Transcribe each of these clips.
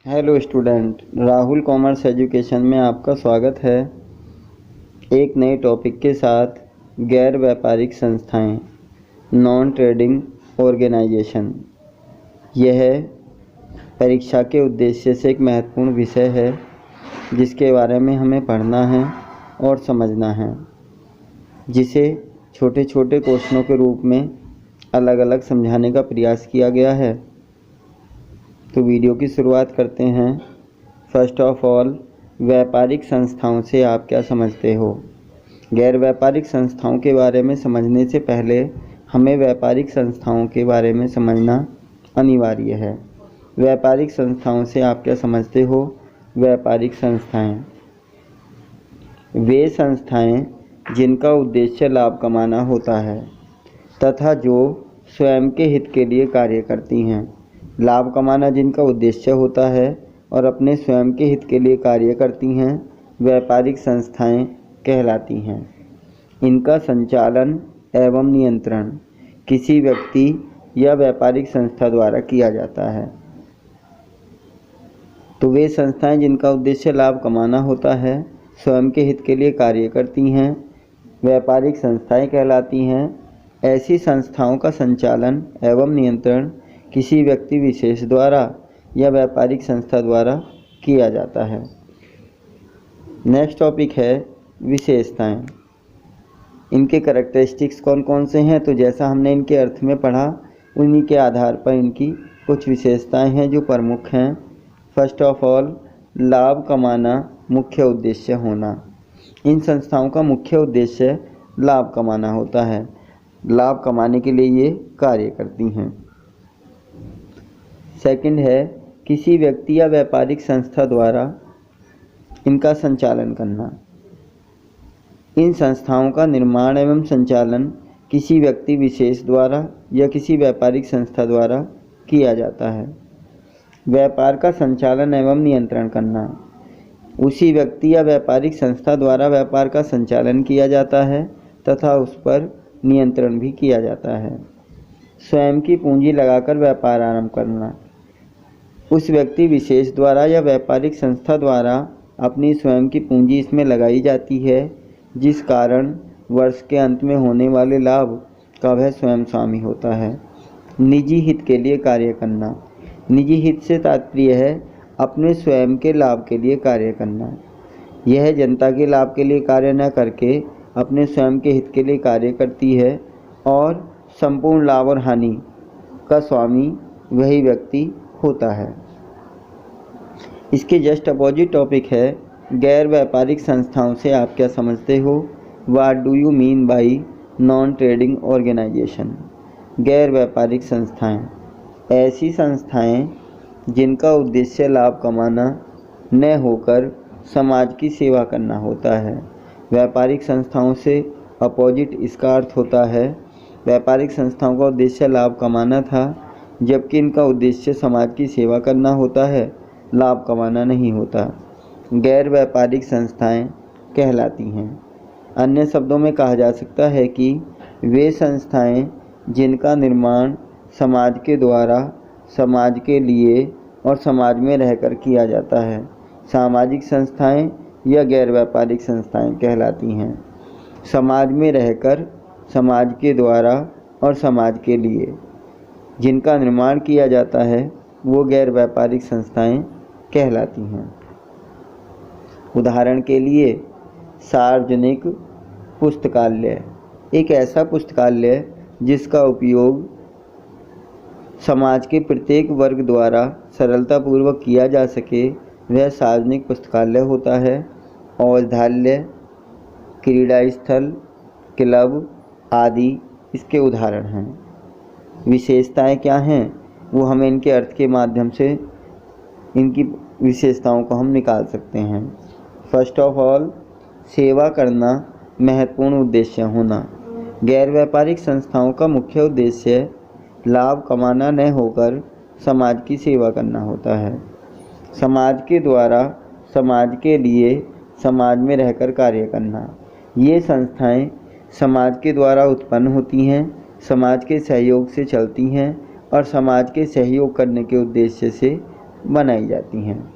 Hello student, Rahul commerce education में आपका स्वागत है। एक नए टॉपिक के साथ गैर व्यापारिक संस्थाएं, नॉन ट्रेडिंग ऑर्गेनाइजेशन। यह परीक्षा के उद्देश्य से एक महत्वपूर्ण विषय है जिसके बारे में हमें पढ़ना है और समझना है, जिसे छोटे छोटे क्वेश्चनों के रूप में अलग अलग समझाने का प्रयास किया गया है। तो वीडियो की शुरुआत करते हैं। फर्स्ट ऑफ ऑल, व्यापारिक संस्थाओं से आप क्या समझते हो? गैर व्यापारिक संस्थाओं के बारे में समझने से पहले हमें व्यापारिक संस्थाओं के बारे में समझना अनिवार्य है। व्यापारिक संस्थाओं से आप क्या समझते हो? व्यापारिक संस्थाएं वे संस्थाएं जिनका उद्देश्य लाभ कमाना होता है तथा जो स्वयं के हित के लिए कार्य करती हैं। लाभ कमाना जिनका उद्देश्य होता है और अपने स्वयं के हित के लिए कार्य करती हैं, व्यापारिक संस्थाएं कहलाती हैं। इनका संचालन एवं नियंत्रण किसी व्यक्ति या व्यापारिक संस्था द्वारा किया जाता है। तो वे संस्थाएं जिनका उद्देश्य लाभ कमाना होता है, स्वयं के हित के लिए कार्य करती हैं, व्यापारिक संस्थाएं कहलाती हैं। ऐसी संस्थाओं का संचालन एवं नियंत्रण किसी व्यक्ति विशेष द्वारा या व्यापारिक संस्था द्वारा किया जाता है। नेक्स्ट टॉपिक है विशेषताएं। इनके कैरेक्टरिस्टिक्स कौन कौन से हैं? तो जैसा हमने इनके अर्थ में पढ़ा, उन्हीं के आधार पर इनकी कुछ विशेषताएं हैं जो प्रमुख हैं। फर्स्ट ऑफ ऑल, लाभ कमाना मुख्य उद्देश्य होना। इन संस्थाओं का मुख्य उद्देश्य लाभ कमाना होता है। लाभ कमाने के लिए ये कार्य करती हैं। सेकंड है, किसी व्यक्ति या व्यापारिक संस्था द्वारा इनका संचालन करना। इन संस्थाओं का निर्माण एवं संचालन किसी व्यक्ति विशेष द्वारा या किसी व्यापारिक संस्था द्वारा किया जाता है। व्यापार का संचालन एवं नियंत्रण करना। उसी व्यक्ति या व्यापारिक संस्था द्वारा व्यापार का संचालन किया जाता है तथा उस पर नियंत्रण भी किया जाता है। स्वयं की पूंजी लगाकर व्यापार आरंभ करना। उस व्यक्ति विशेष द्वारा या व्यापारिक संस्था द्वारा अपनी स्वयं की पूंजी इसमें लगाई जाती है, जिस कारण वर्ष के अंत में होने वाले लाभ का वह स्वयं स्वामी होता है। निजी हित के लिए कार्य करना। निजी हित से तात्पर्य है अपने स्वयं के लाभ के लिए कार्य करना। यह जनता के लाभ के लिए कार्य न करके अपने स्वयं के हित के लिए कार्य करती है और संपूर्ण लाभ और हानि का स्वामी वही व्यक्ति होता है। इसके जस्ट अपोजिट टॉपिक है गैर व्यापारिक संस्थाओं से आप क्या समझते हो? What do you mean by non trading organisation? गैर व्यापारिक संस्थाएं ऐसी संस्थाएं जिनका उद्देश्य लाभ कमाना न होकर समाज की सेवा करना होता है। व्यापारिक संस्थाओं से अपोजिट इसका अर्थ होता है व्यापारिक संस्थाओं का उद्देश्य लाभ कमाना था, जबकि इनका उद्देश्य समाज की सेवा करना होता है, लाभ कमाना नहीं होता। गैर व्यापारिक संस्थाएं कहलाती हैं। अन्य शब्दों में कहा जा सकता है कि वे संस्थाएं जिनका निर्माण समाज के द्वारा समाज के लिए और समाज में रहकर किया जाता है, सामाजिक संस्थाएं या गैर व्यापारिक संस्थाएं कहलाती हैं। समाज में रहकर समाज के द्वारा और समाज के लिए जिनका निर्माण किया जाता है, वो गैर व्यापारिक संस्थाएं कहलाती हैं। उदाहरण के लिए, सार्वजनिक पुस्तकालय एक ऐसा पुस्तकालय जिसका उपयोग समाज के प्रत्येक वर्ग द्वारा सरलतापूर्वक किया जा सके, वह सार्वजनिक पुस्तकालय होता है। औषधालय, क्रीड़ा स्थल, क्लब आदि इसके उदाहरण हैं। विशेषताएं क्या हैं? वो हमें इनके अर्थ के माध्यम से इनकी विशेषताओं को हम निकाल सकते हैं। फर्स्ट ऑफ ऑल, सेवा करना महत्वपूर्ण उद्देश्य होना। गैर व्यापारिक संस्थाओं का मुख्य उद्देश्य लाभ कमाना न होकर समाज की सेवा करना होता है। समाज के द्वारा समाज के लिए समाज में रहकर कार्य करना। ये संस्थाएं समाज के द्वारा उत्पन्न होती हैं, समाज के सहयोग से चलती हैं और समाज के सहयोग करने के उद्देश्य से बनाई जाती हैं।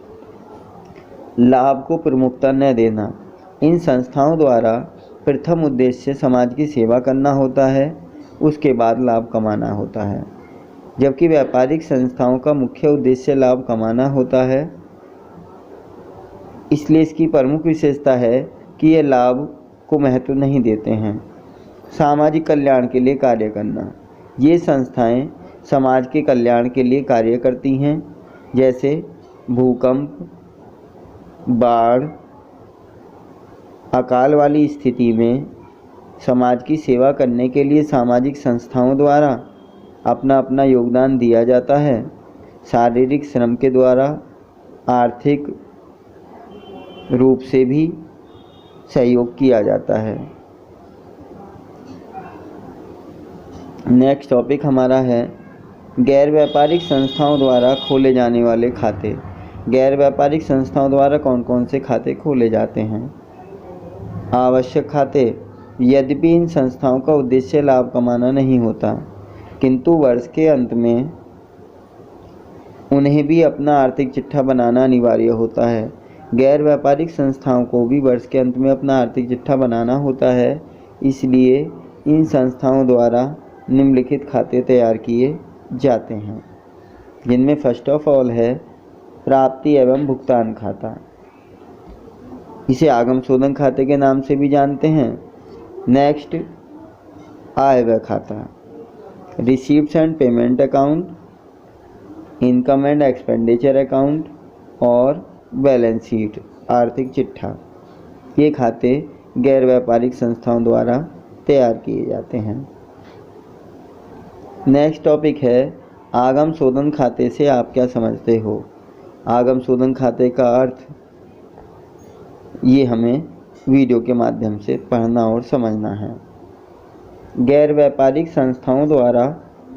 लाभ को प्रमुखता न देना। इन संस्थाओं द्वारा प्रथम उद्देश्य समाज की सेवा करना होता है, उसके बाद लाभ कमाना होता है। जबकि व्यापारिक संस्थाओं का मुख्य उद्देश्य लाभ कमाना होता है। इसलिए इसकी प्रमुख विशेषता है कि ये लाभ को महत्व नहीं देते हैं। सामाजिक कल्याण के लिए कार्य करना। ये संस्थाएं समाज के कल्याण के लिए कार्य करती हैं, जैसे भूकंप, बाढ़, अकाल वाली स्थिति में समाज की सेवा करने के लिए सामाजिक संस्थाओं द्वारा अपना अपना योगदान दिया जाता है। शारीरिक श्रम के द्वारा आर्थिक रूप से भी सहयोग किया जाता है। नेक्स्ट टॉपिक हमारा है गैर व्यापारिक संस्थाओं द्वारा खोले जाने वाले खाते। गैर व्यापारिक संस्थाओं द्वारा कौन कौन से खाते खोले जाते हैं? आवश्यक खाते। यद्यपि इन संस्थाओं का उद्देश्य लाभ कमाना नहीं होता, किंतु वर्ष के अंत में उन्हें भी अपना आर्थिक चिट्ठा बनाना अनिवार्य होता है। गैर व्यापारिक संस्थाओं को भी वर्ष के अंत में अपना आर्थिक चिट्ठा बनाना होता है, इसलिए इन संस्थाओं द्वारा निम्नलिखित खाते तैयार किए जाते हैं, जिनमें फर्स्ट ऑफ ऑल है प्राप्ति एवं भुगतान खाता। इसे आगम शोधन खाते के नाम से भी जानते हैं। नेक्स्ट आय व्यय खाता, receipts and payment account, income and expenditure account और बैलेंस शीट आर्थिक चिट्ठा। ये खाते गैर व्यापारिक संस्थाओं द्वारा तैयार किए जाते हैं। नेक्स्ट टॉपिक है आगम शोधन खाते से आप क्या समझते हो? आगम शोधन खाते का अर्थ ये हमें वीडियो के माध्यम से पढ़ना और समझना है। गैर व्यापारिक संस्थाओं द्वारा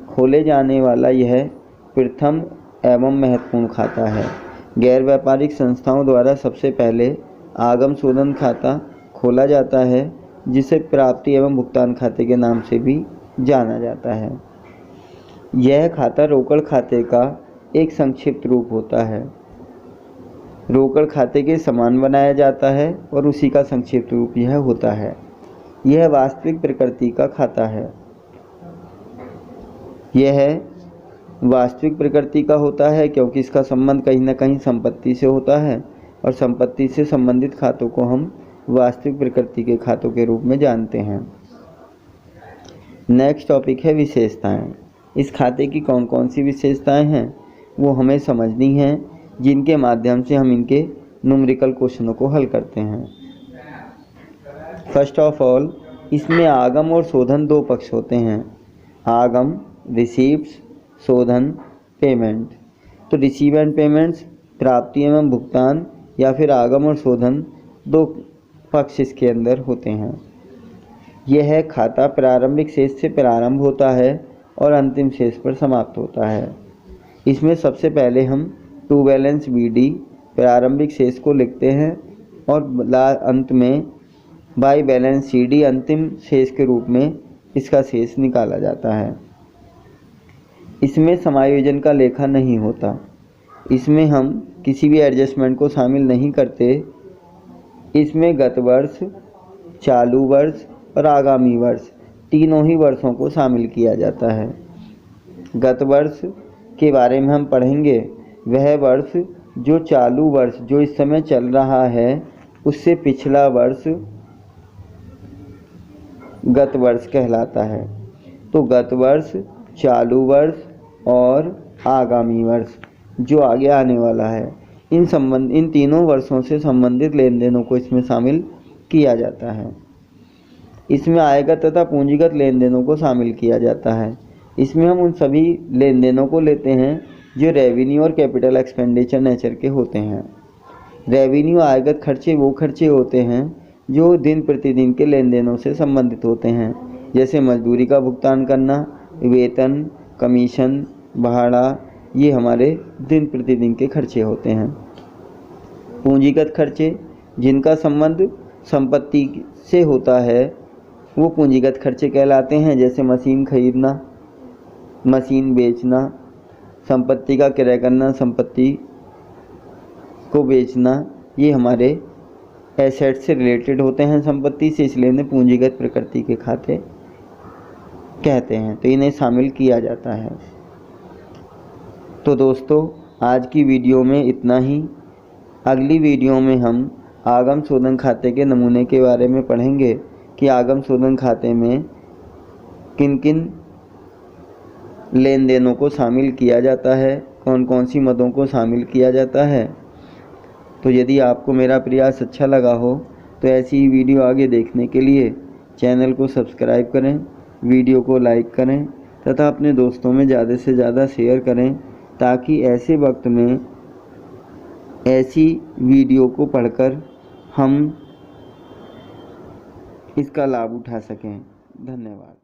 खोले जाने वाला यह प्रथम एवं महत्वपूर्ण खाता है। गैर व्यापारिक संस्थाओं द्वारा सबसे पहले आगम शोधन खाता खोला जाता है, जिसे प्राप्ति एवं भुगतान खाते के नाम से भी जाना जाता है। यह खाता रोकड़ खाते का एक संक्षिप्त रूप होता है। रोकड़ खाते के समान बनाया जाता है और उसी का संक्षिप्त रूप यह होता है। यह वास्तविक प्रकृति का खाता है। यह वास्तविक प्रकृति का होता है क्योंकि इसका संबंध कहीं न कहीं संपत्ति से होता है और संपत्ति से संबंधित खातों को हम वास्तविक प्रकृति के खातों के रूप में जानते हैं। नेक्स्ट टॉपिक है विशेषताएं। इस खाते की कौन कौन सी विशेषताएं हैं वो हमें समझनी हैं, जिनके माध्यम से हम इनके न्यूमेरिकल क्वेश्चनों को हल करते हैं। फर्स्ट ऑफ ऑल, इसमें आगम और शोधन दो पक्ष होते हैं। आगम रिसीप्ट्स, शोधन पेमेंट। तो रिसीव एंड पेमेंट्स प्राप्ति एवं भुगतान या फिर आगम और शोधन दो पक्ष इसके अंदर होते हैं। यह खाता प्रारंभिक शेष से प्रारंभ होता है और अंतिम शेष पर समाप्त होता है। इसमें सबसे पहले हम टू बैलेंस BD प्रारंभिक शेष को लिखते हैं और अंत में बाई बैलेंस CD अंतिम शेष के रूप में इसका शेष निकाला जाता है। इसमें समायोजन का लेखा नहीं होता। इसमें हम किसी भी एडजस्टमेंट को शामिल नहीं करते। इसमें गत वर्ष, चालू वर्ष और आगामी वर्ष तीनों ही वर्षों को शामिल किया जाता है। गत वर्ष के बारे में हम पढ़ेंगे। वह वर्ष जो चालू वर्ष जो इस समय चल रहा है उससे पिछला वर्ष गत वर्ष कहलाता है। तो गत वर्ष, चालू वर्ष और आगामी वर्ष जो आगे आने वाला है, इन तीनों वर्षों से संबंधित लेन देनों को इसमें शामिल किया जाता है। इसमें आयगत तथा पूंजीगत लेन देनों को शामिल किया जाता है। इसमें हम उन सभी लेन देनों को लेते हैं जो रेवेन्यू और कैपिटल एक्सपेंडिचर नेचर के होते हैं। रेवेन्यू आयगत खर्चे वो खर्चे होते हैं जो दिन प्रतिदिन के लेन देनों से संबंधित होते हैं, जैसे मजदूरी का भुगतान करना, वेतन, कमीशन, भाड़ा, ये हमारे दिन प्रतिदिन के खर्चे होते हैं। पूंजीगत खर्चे जिनका संबंध संपत्ति से होता है वो पूंजीगत खर्चे कहलाते हैं, जैसे मशीन खरीदना, मशीन बेचना, संपत्ति का क्रय करना, संपत्ति को बेचना, ये हमारे एसेट से रिलेटेड होते हैं संपत्ति से, इसलिए इन्हें पूंजीगत प्रकृति के खाते कहते हैं, तो इन्हें शामिल किया जाता है। तो दोस्तों, आज की वीडियो में इतना ही। अगली वीडियो में हम आगम शोधन खाते के नमूने के बारे में पढ़ेंगे कि आगम शोधन खाते में किन किन लेन देनों को शामिल किया जाता है, कौन कौन सी मदों को शामिल किया जाता है। तो यदि आपको मेरा प्रयास अच्छा लगा हो तो ऐसी ही वीडियो आगे देखने के लिए चैनल को सब्सक्राइब करें, वीडियो को लाइक करें तथा अपने दोस्तों में ज़्यादा से ज़्यादा शेयर करें, ताकि ऐसे वक्त में ऐसी वीडियो को पढ़कर हम इसका लाभ उठा सकें। धन्यवाद।